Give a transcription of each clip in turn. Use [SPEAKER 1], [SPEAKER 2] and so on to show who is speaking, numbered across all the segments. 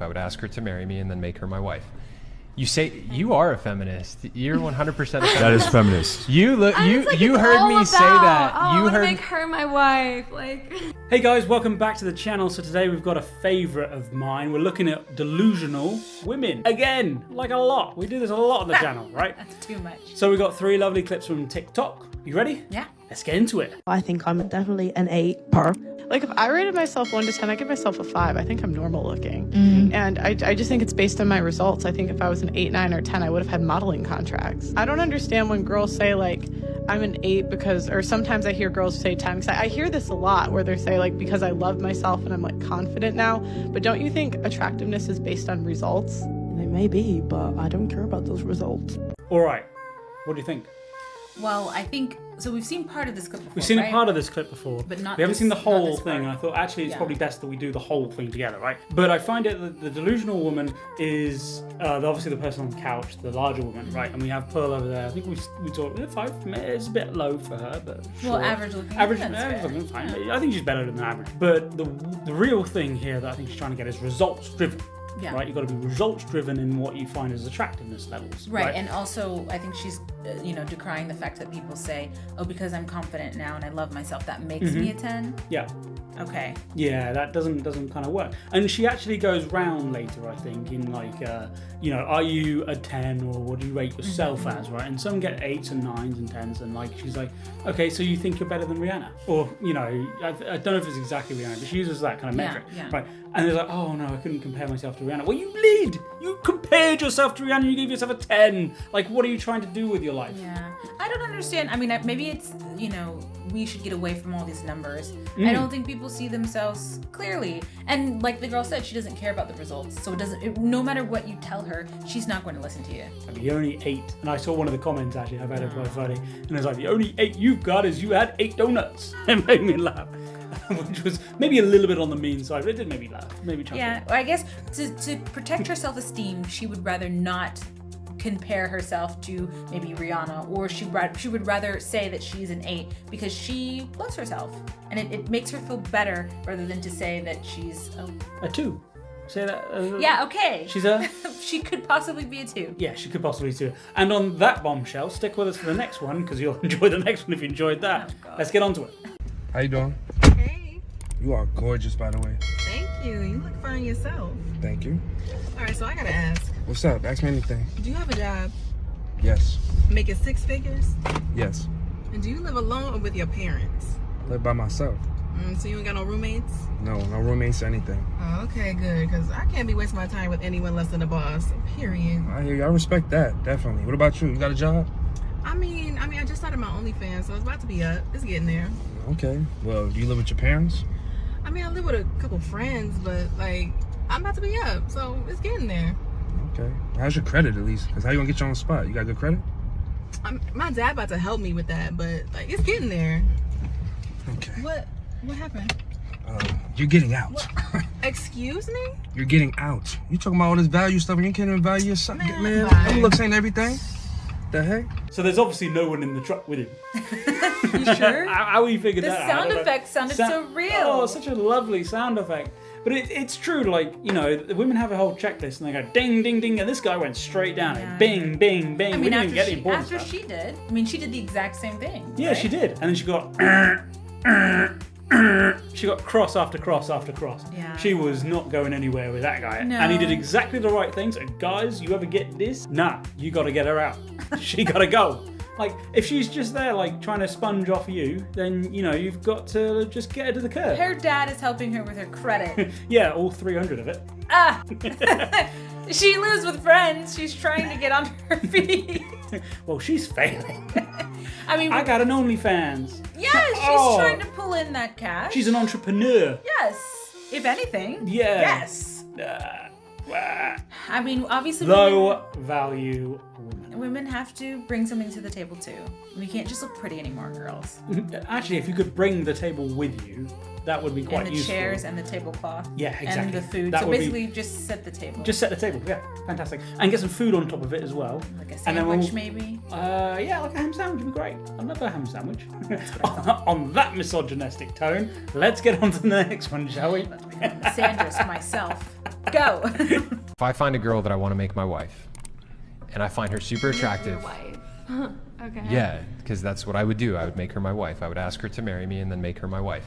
[SPEAKER 1] I would ask her to marry me and then make her my wife. You say you are a feminist. You're 100% a feminist.
[SPEAKER 2] That is feminist.
[SPEAKER 1] You heard me say that.
[SPEAKER 3] I want to make her my wife.
[SPEAKER 4] Hey guys, welcome back to the channel. So today we've got a favorite of mine. We're looking at delusional women. Again, like a lot. We do this a lot on the channel, right?
[SPEAKER 3] That's too much.
[SPEAKER 4] So we've got 3 lovely clips from TikTok. You ready?
[SPEAKER 3] Yeah.
[SPEAKER 4] Let's get into it.
[SPEAKER 5] I think I'm definitely an 8 per. Like if I rated myself 1 to 10, I give myself a 5. I think I'm normal looking. And I just think it's based on my results. I think if I was an 8, 9, or 10, I would have had modeling contracts. I don't understand when girls say like, I'm an 8 because, or sometimes I hear girls say 10, because I hear this a lot where they say like, because I love myself and I'm like confident now. But don't you think attractiveness is based on results? They may be, but I don't care about those results.
[SPEAKER 4] All right. What do you think?
[SPEAKER 3] Well, I think, so we've seen part of this clip before,
[SPEAKER 4] We've seen
[SPEAKER 3] right?
[SPEAKER 4] a part of this clip before,
[SPEAKER 3] But not
[SPEAKER 4] we haven't
[SPEAKER 3] this-
[SPEAKER 4] seen the
[SPEAKER 3] not
[SPEAKER 4] whole
[SPEAKER 3] this
[SPEAKER 4] thing,
[SPEAKER 3] part.
[SPEAKER 4] and I thought actually it's
[SPEAKER 3] Yeah.
[SPEAKER 4] probably best that we do the whole thing together, right? But I find it that the delusional woman is obviously the person on the couch, the larger woman, right? And we have Pearl over there. I think we talked 5. It's a bit low for her, but sure.
[SPEAKER 3] Well, average looking.
[SPEAKER 4] Average
[SPEAKER 3] That's fair.
[SPEAKER 4] looking, fine. Yeah. I think she's better than average. But the real thing here that I think she's trying to get is results driven.
[SPEAKER 3] Yeah.
[SPEAKER 4] Right, you've got to be results driven in what you find as attractiveness levels.
[SPEAKER 3] Right, and also I think she's, decrying the fact that people say, oh, because I'm confident now and I love myself, that makes me a 10.
[SPEAKER 4] Yeah.
[SPEAKER 3] Okay.
[SPEAKER 4] Yeah, that doesn't kind of work. And she actually goes round later, I think, in like, are you a 10 or what do you rate yourself as, right? And some get 8s and 9s and 10s, and like she's like, okay, so you think you're better than Rihanna, or I don't know if it's exactly Rihanna, but she uses that kind of metric, right? And it's like, oh no, I couldn't compare myself to Rihanna. Well, you did. You compared yourself to Rihanna. You gave yourself a 10. Like, what are you trying to do with your life?
[SPEAKER 3] Yeah, I don't understand. I mean, maybe it's, we should get away from all these numbers. I don't think people see themselves clearly. And like the girl said, she doesn't care about the results. So no matter what you tell her, she's not going to listen to you.
[SPEAKER 4] The only 8, and I saw one of the comments actually, I've had it quite funny, and it's like, the only 8 you've got is you had 8 donuts. It made me laugh. Which was maybe a little bit on the mean side, but it did make me laugh. Maybe
[SPEAKER 3] yeah, I guess to protect her self-esteem, she would rather not compare herself to maybe Rihanna, or she would rather say that she's an 8 because she loves herself, and it makes her feel better rather than to say that she's
[SPEAKER 4] a 2. Say that.
[SPEAKER 3] Yeah, okay.
[SPEAKER 4] She's a.
[SPEAKER 3] She could possibly be a 2.
[SPEAKER 4] Yeah, she could possibly be 2. And on that bombshell, stick with us for the next one because you'll enjoy the next one if you enjoyed that.
[SPEAKER 3] Oh,
[SPEAKER 4] Let's get on to it.
[SPEAKER 2] How you doing?
[SPEAKER 6] Hey,
[SPEAKER 2] You are gorgeous, by the way.
[SPEAKER 6] thank you. You look fine yourself.
[SPEAKER 2] Thank you.
[SPEAKER 6] All right, so I gotta ask,
[SPEAKER 2] What's up? Ask me anything.
[SPEAKER 6] do you have a job
[SPEAKER 2] Yes.
[SPEAKER 6] making 6 figures?
[SPEAKER 2] Yes.
[SPEAKER 6] And do you live alone or with your parents?
[SPEAKER 2] Live by myself.
[SPEAKER 6] So you ain't got no roommates?
[SPEAKER 2] No roommates or anything.
[SPEAKER 6] Oh, okay, good, because I can't be wasting my time with anyone less than the boss, period.
[SPEAKER 2] I hear you. I respect that, definitely. What about you? You got a job?
[SPEAKER 6] I mean, I just started my OnlyFans, so it's about to be up. It's getting there.
[SPEAKER 2] Okay. Well, do you live with your parents?
[SPEAKER 6] I mean, I live with a couple friends, but, like, I'm about to be up, so it's getting there.
[SPEAKER 2] Okay. How's your credit, at least? Because how you going to get you on the spot? You got good credit?
[SPEAKER 6] My dad about to help me with that, but, like, it's getting there.
[SPEAKER 2] Okay.
[SPEAKER 6] What happened?
[SPEAKER 2] You're getting out.
[SPEAKER 6] Excuse me?
[SPEAKER 2] You're getting out. You talking about all this value stuff and you can't even value yourself, man.
[SPEAKER 6] bye.
[SPEAKER 2] Them looks ain't everything. The heck?
[SPEAKER 4] So there's obviously no one in the truck with him.
[SPEAKER 3] You sure?
[SPEAKER 4] How you figured
[SPEAKER 3] The
[SPEAKER 4] that out?
[SPEAKER 3] sound effect sounded so real.
[SPEAKER 4] Oh, such a lovely sound effect. But it's true, like, the women have a whole checklist and they go ding, ding, ding, and this guy went straight down it. Bing, bing, bing.
[SPEAKER 3] I
[SPEAKER 4] We
[SPEAKER 3] mean,
[SPEAKER 4] didn't even get the important
[SPEAKER 3] after
[SPEAKER 4] stuff.
[SPEAKER 3] she did. I mean, she did the exact same thing.
[SPEAKER 4] Yeah,
[SPEAKER 3] right?
[SPEAKER 4] she did. And then she got she got cross after cross after cross.
[SPEAKER 3] Yeah.
[SPEAKER 4] She was not going anywhere with that guy.
[SPEAKER 3] No.
[SPEAKER 4] And he did exactly the right things. And guys, you ever get this? Nah, you got to get her out. She got to go. Like, if she's just there, like, trying to sponge off you, then, you've got to just get her to the curb.
[SPEAKER 3] Her dad is helping her with her credit.
[SPEAKER 4] Yeah, all 300 of it.
[SPEAKER 3] Ah! She lives with friends. She's trying to get on her feet.
[SPEAKER 4] Well, she's failing.
[SPEAKER 3] I mean,
[SPEAKER 4] I got an OnlyFans.
[SPEAKER 3] yeah, she's
[SPEAKER 4] Oh.
[SPEAKER 3] trying to pull in that cash.
[SPEAKER 4] She's an entrepreneur.
[SPEAKER 3] Yes, if anything.
[SPEAKER 4] Yeah.
[SPEAKER 3] Yes.
[SPEAKER 4] Wah.
[SPEAKER 3] I mean, obviously,
[SPEAKER 4] Low value women.
[SPEAKER 3] women have to bring something to the table too. We can't just look pretty anymore, girls.
[SPEAKER 4] Actually, if you could bring the table with you, that would be quite
[SPEAKER 3] And the
[SPEAKER 4] useful.
[SPEAKER 3] chairs and the tablecloth.
[SPEAKER 4] Yeah, exactly.
[SPEAKER 3] And the food.
[SPEAKER 4] That
[SPEAKER 3] So
[SPEAKER 4] would be-
[SPEAKER 3] basically, just set the table.
[SPEAKER 4] Just set the table, yeah, fantastic. And get some food on top of it as well.
[SPEAKER 3] like a
[SPEAKER 4] And then
[SPEAKER 3] sandwich,
[SPEAKER 4] we'll-
[SPEAKER 3] maybe.
[SPEAKER 4] Yeah, like a ham sandwich would be great. I'd love a ham sandwich. On that misogynistic tone, let's get on to the next one, shall we?
[SPEAKER 3] Sanders myself. Go.
[SPEAKER 1] If I find a girl that I want to make my wife, and I find her super attractive,
[SPEAKER 7] Your wife. Okay.
[SPEAKER 1] yeah, because that's what I would do. I would make her my wife. I would ask her to marry me and then make her my wife.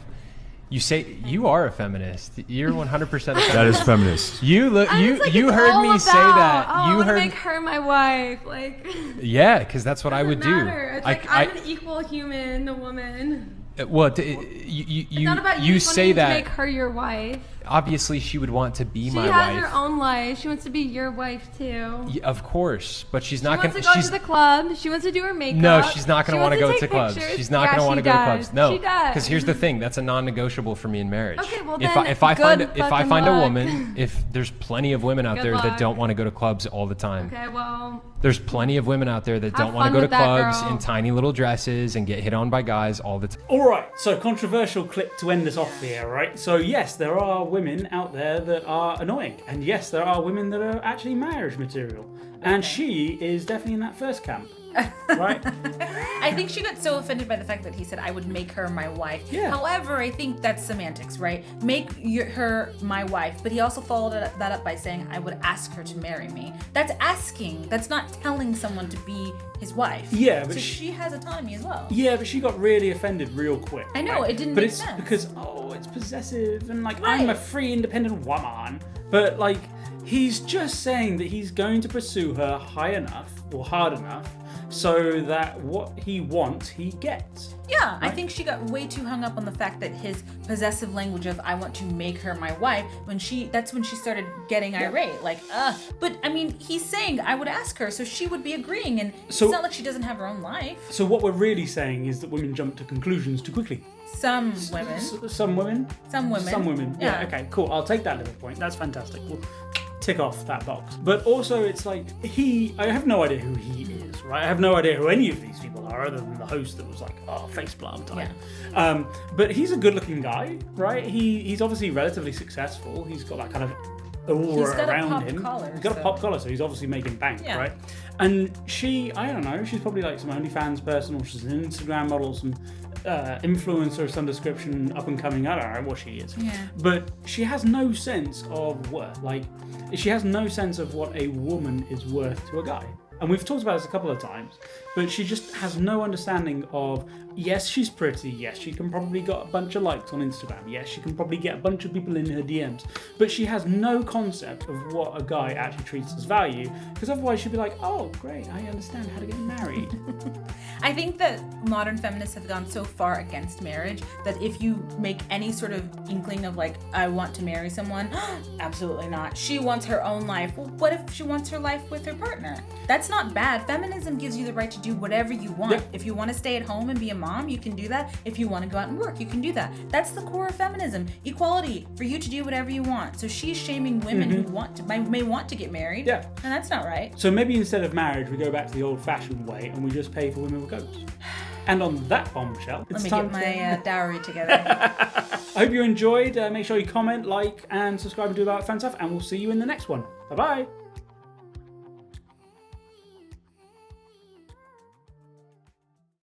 [SPEAKER 1] You say you are a feminist. You're 100% a feminist.
[SPEAKER 2] That is feminist.
[SPEAKER 1] You look.
[SPEAKER 7] It's
[SPEAKER 1] You
[SPEAKER 7] it's
[SPEAKER 1] heard
[SPEAKER 7] all
[SPEAKER 1] me say
[SPEAKER 7] about,
[SPEAKER 1] that.
[SPEAKER 7] Oh,
[SPEAKER 1] You
[SPEAKER 7] I want to
[SPEAKER 1] heard.
[SPEAKER 7] make her my wife. Like.
[SPEAKER 1] Yeah, because that's what I would
[SPEAKER 7] doesn't matter.
[SPEAKER 1] do.
[SPEAKER 7] It's like I'm an equal human, a woman.
[SPEAKER 1] Well,
[SPEAKER 7] It's not about
[SPEAKER 1] you
[SPEAKER 7] just
[SPEAKER 1] say
[SPEAKER 7] wanting
[SPEAKER 1] that.
[SPEAKER 7] to make her your wife.
[SPEAKER 1] Obviously, she would want to be
[SPEAKER 7] She
[SPEAKER 1] my
[SPEAKER 7] has
[SPEAKER 1] wife.
[SPEAKER 7] her own life. She wants to be your wife too.
[SPEAKER 1] Yeah, of course, but she's
[SPEAKER 7] She
[SPEAKER 1] not
[SPEAKER 7] wants
[SPEAKER 1] going
[SPEAKER 7] to go
[SPEAKER 1] She's
[SPEAKER 7] to the club. She wants to do her makeup.
[SPEAKER 1] no, she's not going
[SPEAKER 7] She
[SPEAKER 1] to want to go
[SPEAKER 7] take
[SPEAKER 1] to clubs.
[SPEAKER 7] pictures.
[SPEAKER 1] She's not
[SPEAKER 7] Yeah,
[SPEAKER 1] going to want to
[SPEAKER 7] she
[SPEAKER 1] go to
[SPEAKER 7] does.
[SPEAKER 1] clubs. No,
[SPEAKER 7] She does.
[SPEAKER 1] because here's the thing: that's a non-negotiable for me in marriage.
[SPEAKER 7] Okay, well
[SPEAKER 1] if
[SPEAKER 7] then,
[SPEAKER 1] if I find
[SPEAKER 7] good
[SPEAKER 1] if I
[SPEAKER 7] fucking
[SPEAKER 1] find a
[SPEAKER 7] luck.
[SPEAKER 1] woman, if there's plenty of women out
[SPEAKER 7] Good
[SPEAKER 1] there that
[SPEAKER 7] luck.
[SPEAKER 1] don't want to go to clubs all the time.
[SPEAKER 7] Okay, well.
[SPEAKER 1] There's plenty of women out there that
[SPEAKER 7] Have
[SPEAKER 1] don't want to
[SPEAKER 7] fun
[SPEAKER 1] go to
[SPEAKER 7] with that,
[SPEAKER 1] clubs
[SPEAKER 7] girl.
[SPEAKER 1] in tiny little dresses and get hit on by guys all the time.
[SPEAKER 4] All right, so controversial clip to end us off here, right? So yes, there are women out there that are annoying, and yes, there are women that are actually marriage material, and she is definitely in that first camp, right?
[SPEAKER 3] I think she got so offended by the fact that he said I would make her my wife.
[SPEAKER 4] Yeah.
[SPEAKER 3] However, I think that's semantics, right? Make her my wife, but he also followed that up by saying I would ask her to marry me. That's asking. That's not telling someone to be his wife.
[SPEAKER 4] Yeah, but
[SPEAKER 3] so she has autonomy as well.
[SPEAKER 4] Yeah, but she got really offended real quick.
[SPEAKER 3] I know, it didn't
[SPEAKER 4] but
[SPEAKER 3] make
[SPEAKER 4] it's
[SPEAKER 3] sense.
[SPEAKER 4] because it's possessive and like
[SPEAKER 3] Right.
[SPEAKER 4] I'm a free independent woman. But like he's just saying that he's going to pursue her high enough or hard enough so that what he wants he gets.
[SPEAKER 3] Yeah, I think she got way too hung up on the fact that his possessive language of I want to make her my wife that's when she started getting irate. Like, but I mean, he's saying I would ask her, so she would be agreeing, and
[SPEAKER 4] So-
[SPEAKER 3] it's not like she doesn't have her own life.
[SPEAKER 4] So what we're really saying is that women jump to conclusions too quickly.
[SPEAKER 3] Some women.
[SPEAKER 4] Some women?
[SPEAKER 3] Some women.
[SPEAKER 4] Some women. Yeah, okay, cool. I'll take that little point. That's fantastic. We'll tick off that box. But also it's like I have no idea who he is, right? I have no idea who any of these people are other than the host that was like, face plant type.
[SPEAKER 3] Yeah.
[SPEAKER 4] But he's a good looking guy, right? He's obviously relatively successful. He's got that kind of aura
[SPEAKER 3] He's got a
[SPEAKER 4] around
[SPEAKER 3] pop
[SPEAKER 4] him.
[SPEAKER 3] collar,
[SPEAKER 4] He's got a
[SPEAKER 3] so-
[SPEAKER 4] pop collar, so he's obviously making bank,
[SPEAKER 3] Yeah.
[SPEAKER 4] right? And she, I don't know, she's probably like some OnlyFans person, or she's an Instagram model, some influencer of some description, up and coming. I don't know what she is.
[SPEAKER 3] Yeah.
[SPEAKER 4] But she has no sense of worth. Like, she has no sense of what a woman is worth to a guy. And we've talked about this a couple of times, but she just has no understanding of, yes, she's pretty, yes, she can probably got a bunch of likes on Instagram, yes, she can probably get a bunch of people in her DMs, but she has no concept of what a guy actually treats as value, because otherwise she'd be like, oh, great, I understand how to get married.
[SPEAKER 3] I think that modern feminists have gone so far against marriage that if you make any sort of inkling of like, I want to marry someone, absolutely not. She wants her own life. Well, what if she wants her life with her partner? That's not bad. Feminism gives you the right to do whatever you want.
[SPEAKER 4] Yeah.
[SPEAKER 3] If you want to stay at home and be a mom, you can do that. If you want to go out and work, you can do that. That's the core of feminism. Equality, for you to do whatever you want. So she's shaming women who may want to get married.
[SPEAKER 4] Yeah.
[SPEAKER 3] And that's not right.
[SPEAKER 4] So maybe instead of marriage, we go back to the old-fashioned way and we just pay for women with goats. And on that bombshell,
[SPEAKER 3] Let
[SPEAKER 4] it's
[SPEAKER 3] me
[SPEAKER 4] time
[SPEAKER 3] get my dowry together.
[SPEAKER 4] I hope you enjoyed. Make sure you comment, like, and subscribe and do all that fun stuff. And we'll see you in the next one. Bye-bye.